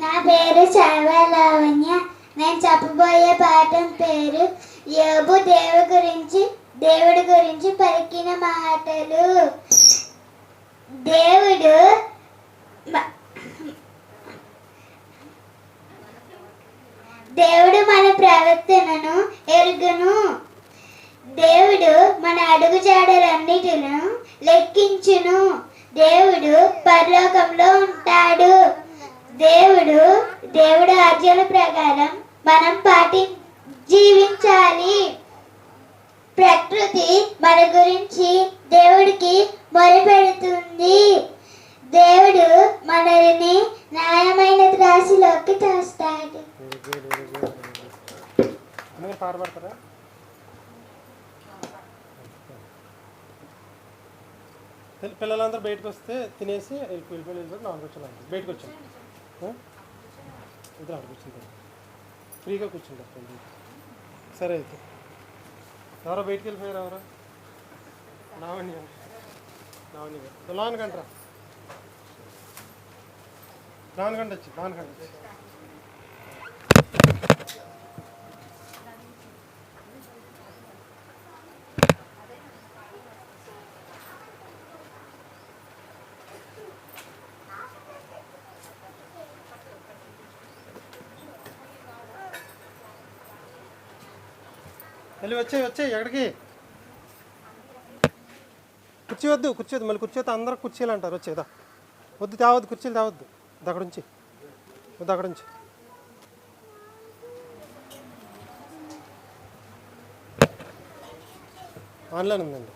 నా పేరు చర్వ లావణ్య. నేను చెప్పబోయే పాఠం పేరు యోబు దేవుడి గురించి పలికిన మాటలు. దేవుడు మన ప్రవర్తనను ఎరుగును. దేవుడు మన అడుగుజాడలన్నిటిను లెక్కించును. దేవుడు పరలోకంలో ఉంటాడు. దేవుడు ఆజ్ఞల ప్రకారం మనం జీవించాలి. ప్రకృతి మన గురించి దేవుడికి మొరపెడుతుంది. దేవుడు మనల్ని న్యాయమైన త్రాసులోకి తోస్తాడు. పిల్లలందరూ బయటకు వస్తే తినేసి వెళ్ళిపోయి నాలుగు వచ్చాను బయటకు వచ్చాను ఇద్దరు అక్కడ కూర్చుంటారు ఫ్రీగా కూర్చుంటారు. సరే అయితే ఎవరో బయటికి వెళ్ళిపోయారు? ఎవరో నావణ్య నాన్నగంటరా నాన్నగంట వచ్చి వెళ్ళి వచ్చాయి ఎక్కడికి? కుర్చీ వద్దు మళ్ళీ కుర్చీ వద్దు. అందరూ కుర్చీలు అంటారు. వచ్చేదా వద్దు, తేవద్దు, కుర్చీలు తేవద్దు. అక్కడ నుంచి వద్దు, అక్కడ నుంచి ఆన్లైన్ ఉందండి.